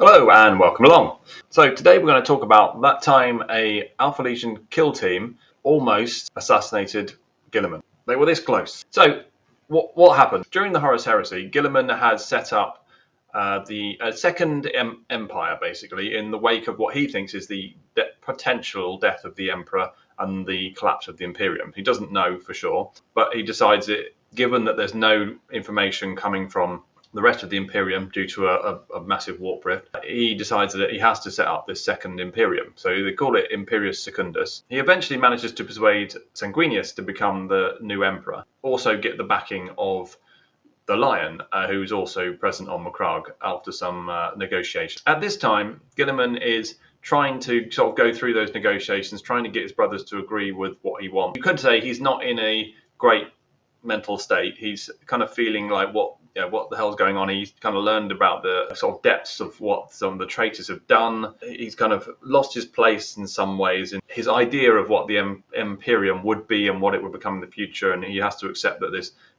Hello and welcome along. So today we're going to talk about that time a Alpha Legion kill team almost assassinated Guilliman. They were this close. So what happened? During the Horus Heresy, Guilliman had set up the second empire, basically, in the wake of what he thinks is the potential death of the Emperor and the collapse of the Imperium. He doesn't know for sure, but he decides it, given that there's no information coming from the rest of the Imperium due to a massive warp rift, he decides that he has to set up this second Imperium. So they call it Imperius Secundus. He eventually manages to persuade Sanguinius to become the new emperor. Also get the backing of the Lion, who's also present on Macragge after some negotiations. At this time, Guilliman is trying to sort of go through those negotiations, trying to get his brothers to agree with what he wants. You could say he's not in a great mental state. He's kind of feeling like what the hell's going on. He's kind of learned about the sort of depths of what some of the traitors have done. He's kind of lost his place in some ways in his idea of what the Imperium would be and what it would become in the future, and he has to accept that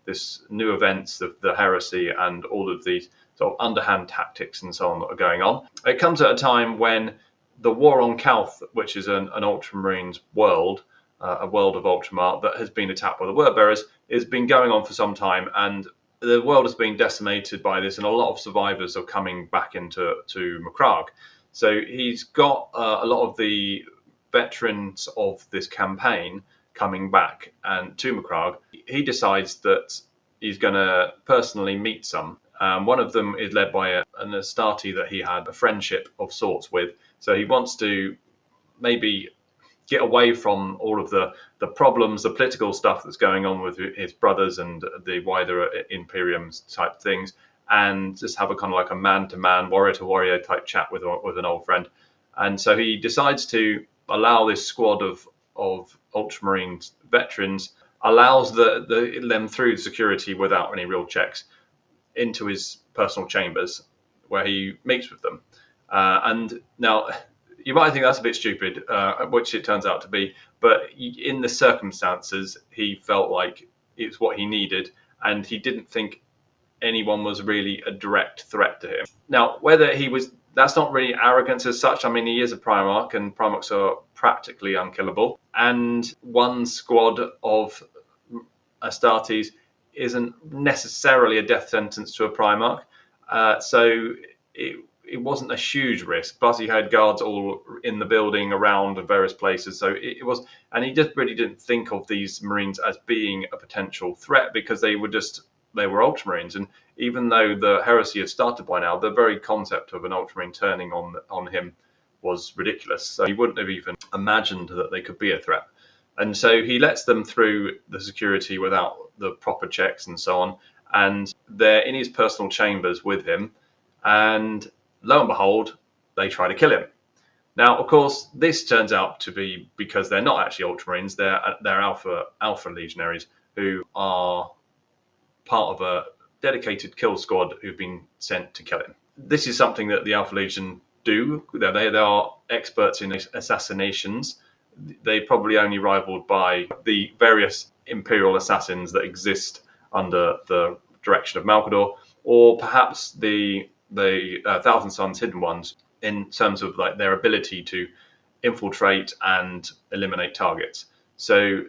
this new events of the heresy and all of these sort of underhand tactics and so on that are going on. It comes at a time when the war on Calth, which is an Ultramarines world, a world of Ultramar that has been attacked by the Word Bearers, has been going on for some time, and the world has been decimated by this, and a lot of survivors are coming back to Macragge. So he's got a lot of the veterans of this campaign coming back and to Macragge. He decides that he's going to personally meet some. One of them is led by an Astarte that he had a friendship of sorts with. So he wants to maybe get away from all of the problems, the political stuff that's going on with his brothers and the wider Imperium type things, and just have a kind of like a man-to-man, warrior-to-warrior type chat with an old friend. And so he decides to allow this squad of Ultramarine veterans, allows them through security without any real checks into his personal chambers, where he meets with them. And now, you might think that's a bit stupid, which it turns out to be, but in the circumstances, he felt like it's what he needed, and he didn't think anyone was really a direct threat to him. Now, whether he was, that's not really arrogance as such. I mean, he is a Primarch, and Primarchs are practically unkillable, and one squad of Astartes isn't necessarily a death sentence to a Primarch, so it wasn't a huge risk. Plus, he had guards all in the building around various places. So it was, and he just really didn't think of these Marines as being a potential threat because they were Ultramarines. And even though the heresy had started by now, the very concept of an Ultramarine turning on him was ridiculous. So he wouldn't have even imagined that they could be a threat. And so he lets them through the security without the proper checks and so on. And they're in his personal chambers with him. And lo and behold, they try to kill him. Now, of course, this turns out to be because they're not actually Ultramarines. They're Alpha Legionaries who are part of a dedicated kill squad who've been sent to kill him. This is something that the Alpha Legion do. They are experts in assassinations. They're probably only rivaled by the various Imperial assassins that exist under the direction of Malcador, or perhaps the Thousand Sons Hidden Ones, in terms of like their ability to infiltrate and eliminate targets. So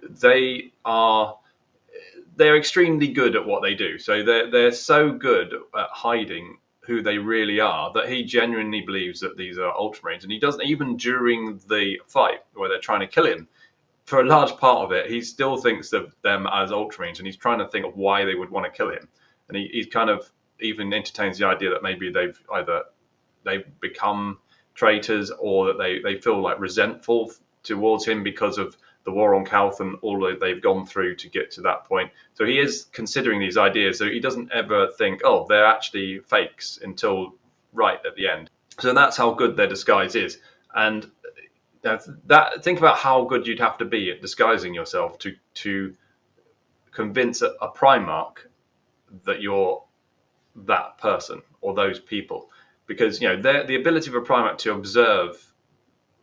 they're extremely good at what they do. So they're so good at hiding who they really are that he genuinely believes that these are Ultramarines, and he doesn't, even during the fight where they're trying to kill him, for a large part of it, he still thinks of them as Ultramarines, and he's trying to think of why they would want to kill him. And he's kind of even entertains the idea that maybe they've become traitors, or that they feel like resentful towards him because of the war on Calth and all that they've gone through to get to that point. So he is considering these ideas. So he doesn't ever think, oh, they're actually fakes until right at the end. So that's how good their disguise is. And think about how good you'd have to be at disguising yourself to convince a Primarch that you're that person or those people, because the ability of a Primarch to observe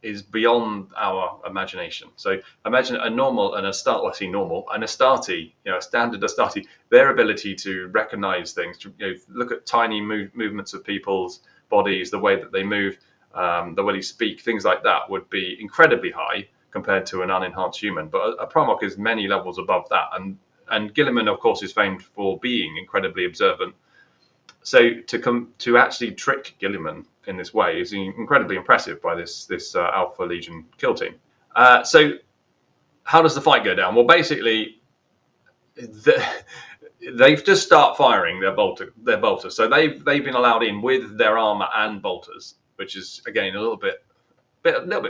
is beyond our imagination. So imagine an Astarte, a standard Astarte, their ability to recognize things, to look at tiny movements of people's bodies, the way that they move, the way they speak, things like that would be incredibly high compared to an unenhanced human. But a Primarch is many levels above that, and Guilliman, of course, is famed for being incredibly observant. So to actually trick Guilliman in this way is incredibly impressive by this Alpha Legion kill team. So how does the fight go down? Well, basically, they've just start firing their bolters. So they've been allowed in with their armor and bolters, which is again a little bit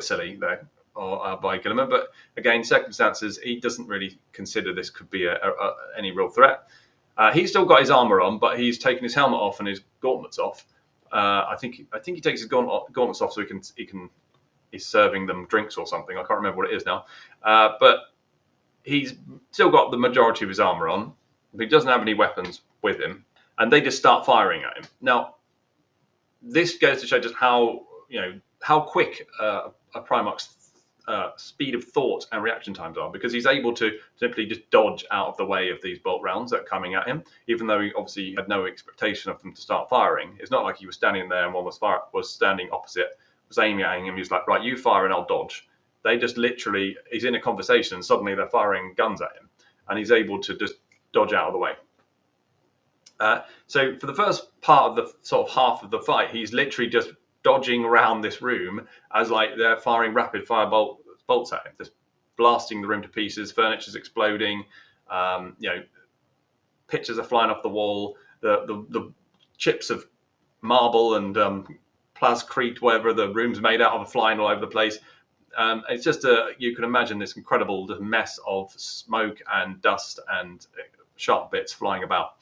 silly there by Guilliman. But again, circumstances, he doesn't really consider this could be any real threat. He's still got his armor on, but he's taken his helmet off and his gauntlets off. I think he takes his gauntlets off so he's serving them drinks or something. I can't remember what it is now. But he's still got the majority of his armor on. He doesn't have any weapons with him, and they just start firing at him. Now, this goes to show just how quick a Primarch's speed of thought and reaction times are, because he's able to simply just dodge out of the way of these bolt rounds that are coming at him, even though he obviously had no expectation of them to start firing. It's not like he was standing there and one was standing opposite, was aiming at him. He was like, right, you fire and I'll dodge. They just literally, he's in a conversation and suddenly they're firing guns at him, and he's able to just dodge out of the way. So for the first part of the sort of half of the fight, he's literally just dodging around this room as like they're firing rapid fire bolts at him, just blasting the room to pieces. Furniture's exploding, pictures are flying off the wall. The chips of marble and plascrete, whatever the room's made out of, are flying all over the place. It's just you can imagine this incredible mess of smoke and dust and sharp bits flying about.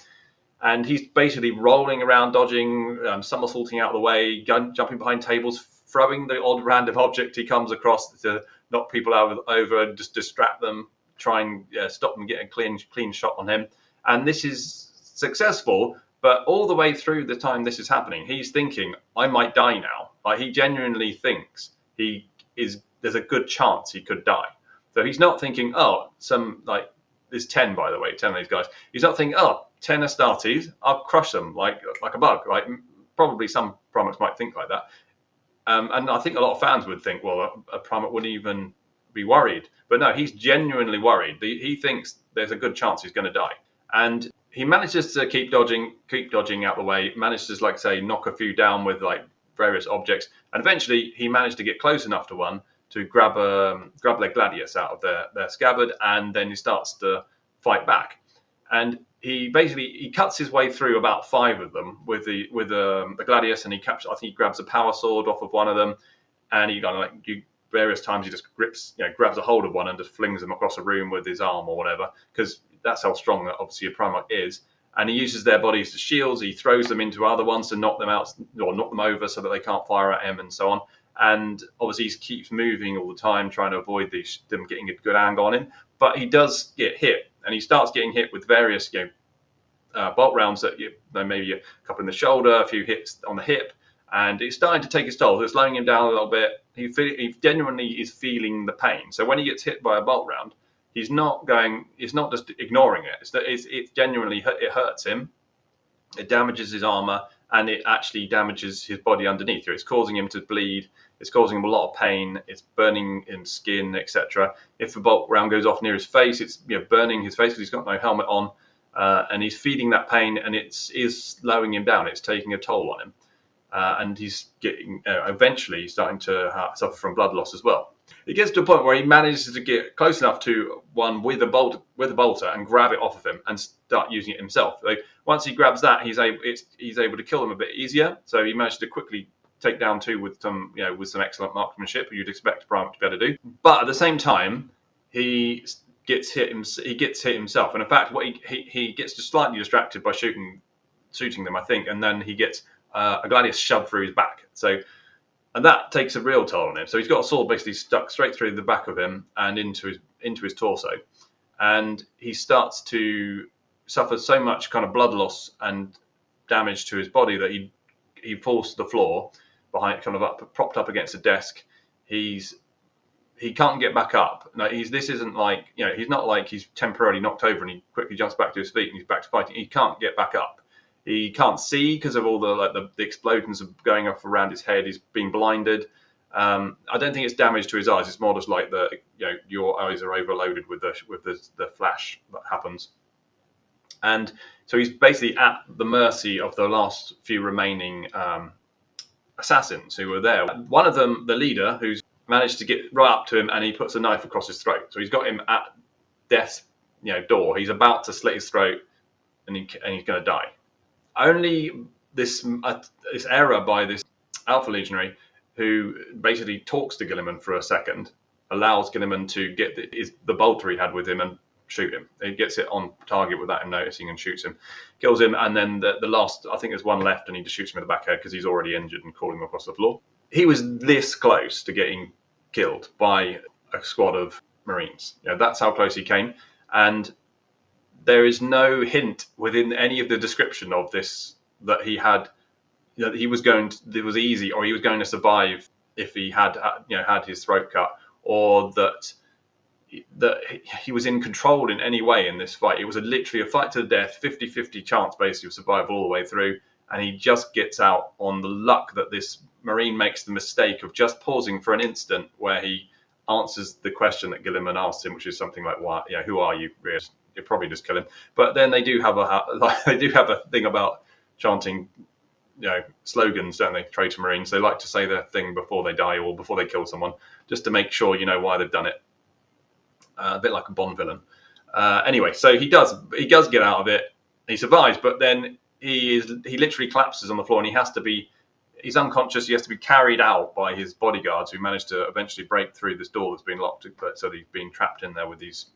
And he's basically rolling around, dodging, somersaulting out of the way, jumping behind tables, throwing the odd random object he comes across to knock people over and just distract them, try and stop them getting a clean shot on him. And this is successful, but all the way through the time this is happening, he's thinking, I might die now. Like, he genuinely thinks there's a good chance he could die. So he's not thinking, there's 10, by the way, 10 of these guys. He's not thinking, 10 Astartes, I'll crush them like a bug. Like, probably some Primarchs might think like that. And I think a lot of fans would think, well, a Primarch wouldn't even be worried. But no, he's genuinely worried. He thinks there's a good chance he's going to die. And he manages to keep dodging out the way, manages to, like, say, knock a few down with, like, various objects. And eventually he managed to get close enough to one to grab their gladius out of their scabbard, and then he starts to fight back. And he cuts his way through about 5 of them with the gladius, and I think he grabs a power sword off of one of them, and he kind of various times he just grabs a hold of one and just flings them across a room with his arm or whatever, because that's how strong that obviously a Primarch is. And he uses their bodies as shields. He throws them into other ones to knock them out or knock them over so that they can't fire at him, and so on. And obviously he keeps moving all the time, trying to avoid them getting a good angle on him. But he does get hit, and he starts getting hit with various bolt rounds that maybe a couple in the shoulder, a few hits on the hip, and it's starting to take his toll. It's slowing him down a little bit. He genuinely is feeling the pain. So when he gets hit by a bolt round, he's not just ignoring it. It's genuinely, it hurts him. It damages his armor, and it actually damages his body underneath here. It's causing him to bleed. It's causing him a lot of pain. It's burning his skin, etc. If the bolt round goes off near his face, it's burning his face because he's got no helmet on, and he's feeding that pain, and it is slowing him down. It's taking a toll on him, and he's getting eventually starting to suffer from blood loss as well. It gets to a point where he manages to get close enough to one with a bolter and grab it off of him and start using it himself. So once he grabs that, he's able to kill them a bit easier. So he managed to quickly take down 2 with some excellent marksmanship you'd expect a Primarch to be able to do. But at the same time, he gets hit himself. And in fact, what he gets just slightly distracted by shooting them, I think, and then he gets a gladius shoved through his back. And that takes a real toll on him. So he's got a sword basically stuck straight through the back of him and into his torso. And he starts to suffer so much kind of blood loss and damage to his body that he falls to the floor behind, kind of propped up against a desk. He can't get back up. No, this isn't like, he's not like he's temporarily knocked over and he quickly jumps back to his feet and he's back to fighting. He can't get back up. He can't see because of all the explosions going off around his head. He's being blinded. I don't think it's damage to his eyes. It's more just like your eyes are overloaded with the flash that happens. And so he's basically at the mercy of the last few remaining assassins who were there. One of them, the leader, who's managed to get right up to him, and he puts a knife across his throat. So he's got him at death's door. He's about to slit his throat, and he's going to die. Only this error by this Alpha Legionary, who basically talks to Guilliman for a second, allows Guilliman to get the bolter he had with him and shoot him. He gets it on target without him noticing and shoots him, kills him, and then the last, I think there's one left, and he just shoots him in the back head because he's already injured and calling him across the floor. He was this close to getting killed by a squad of Marines. That's how close he came, and there is no hint within any of the description of this that he had, that he was it was easy, or he was going to survive if he had had his throat cut, or that he was in control in any way in this fight. It was literally a fight to the death, 50-50 chance basically of survival all the way through, and he just gets out on the luck that this Marine makes the mistake of just pausing for an instant where he answers the question that Guilliman asked him, which is something like, "Why? Who are you?" You'd probably just kill him. But then they do have a thing about chanting, slogans, don't they? Traitor Marines. They like to say their thing before they die or before they kill someone, just to make sure you know why they've done it. A bit like a Bond villain. Anyway, so he does get out of it. He survives, but then he literally collapses on the floor, and he's unconscious. He has to be carried out by his bodyguards, who managed to eventually break through this door that's been locked, so he's being trapped in there with these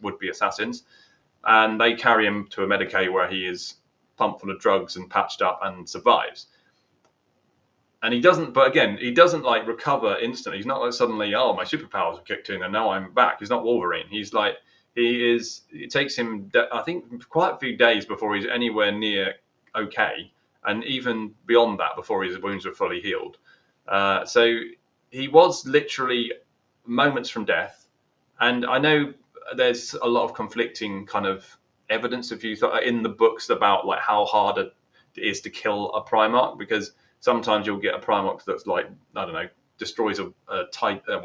would-be assassins. And they carry him to a Medicaid where he is pumped full of drugs and patched up and survives. And he doesn't like recover instantly. He's not like suddenly, oh, my superpowers have kicked in and now I'm back. He's not Wolverine. It takes him, I think, quite a few days before he's anywhere near okay. And even beyond that, before his wounds are fully healed. So he was literally moments from death. And I know there's a lot of conflicting kind of evidence in the books about like how hard it is to kill a Primarch, because sometimes you'll get a Primarch that's like, I don't know, destroys a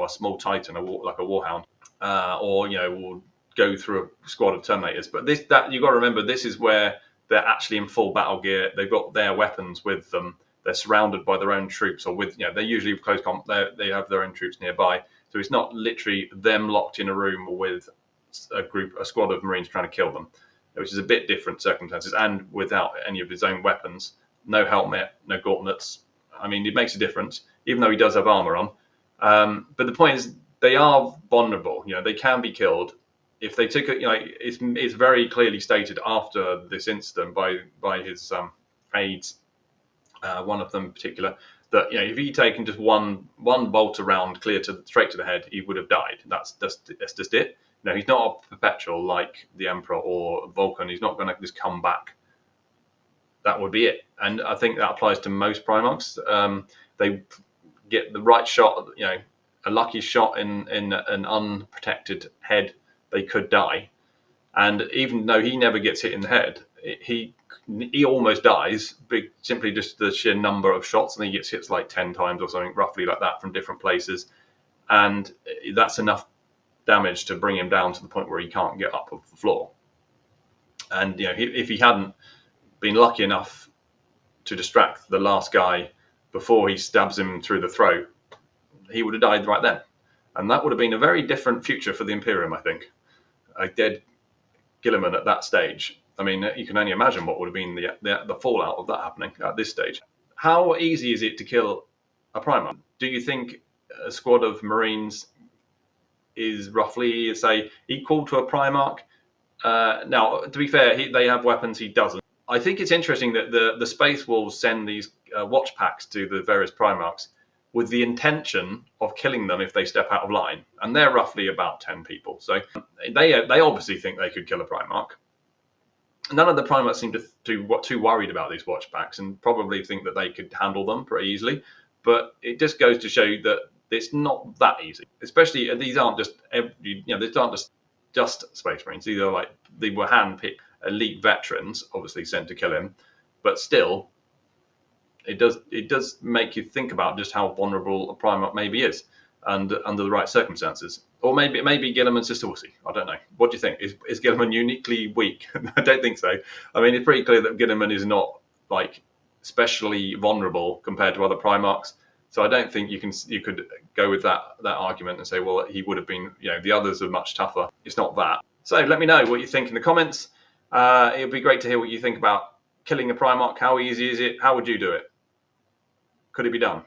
small Titan, like a Warhound, or will go through a squad of Terminators. But you've got to remember, this is where they're actually in full battle gear. They've got their weapons with them. They're surrounded by their own troops, or they're usually close combat. They have their own troops nearby. So it's not literally them locked in a room with a squad of Marines trying to kill them, which is a bit different circumstances, and without any of his own weapons. No helmet, no gauntlets. I mean, it makes a difference, even though he does have armor on. But the point is, they are vulnerable. They can be killed if they took it. It's very clearly stated after this incident by his aides, one of them in particular, that if he'd taken just one bolt around clear straight to the head, he would have died. That's just it. He's not a perpetual like the Emperor or Vulcan. He's not going to just come back. That would be it. And I think that applies to most Primarchs. They get the right shot, a lucky shot in an unprotected head, they could die. And even though he never gets hit in the head, he almost dies, simply just the sheer number of shots, and he gets hit like 10 times or something, roughly like that, from different places. And that's enough damage to bring him down to the point where he can't get up off the floor. And if he hadn't been lucky enough to distract the last guy before he stabs him through the throat, he would have died right then. And that would have been a very different future for the Imperium, I think. A dead Guilliman at that stage. I mean, you can only imagine what would have been the fallout of that happening at this stage. How easy is it to kill a Primarch? Do you think a squad of Marines is roughly, say, equal to a Primarch? Now, to be fair, they have weapons, he doesn't. I think it's interesting that the Space Wolves send these watch packs to the various Primarchs with the intention of killing them if they step out of line. And they're roughly about 10 people. So they obviously think they could kill a Primarch. None of the Primarchs seem too worried about these watch packs, and probably think that they could handle them pretty easily. But it just goes to show that it's not that easy. Especially, these aren't just these aren't just Space Marines. They were handpicked elite veterans, obviously sent to kill him. but still, it does make you think about just how vulnerable a Primarch maybe is, and under the right circumstances. Or maybe Guilliman's just a wussy. I don't know. What do you think? Is Guilliman uniquely weak? I don't think so. I mean, it's pretty clear that Guilliman is not like especially vulnerable compared to other Primarchs. So I don't think you could go with that argument and say, well, he would have been, the others are much tougher. It's not that. So let me know what you think in the comments. It would be great to hear what you think about killing a Primarch. How easy is it? How would you do it? Could it be done?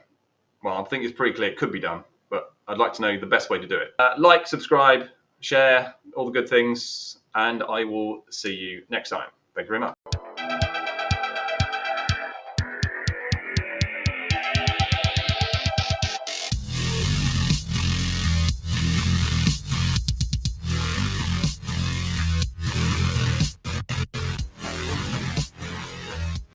Well, I think it's pretty clear it could be done, but I'd like to know the best way to do it. Like, subscribe, share, all the good things, and I will see you next time. Thank you very much.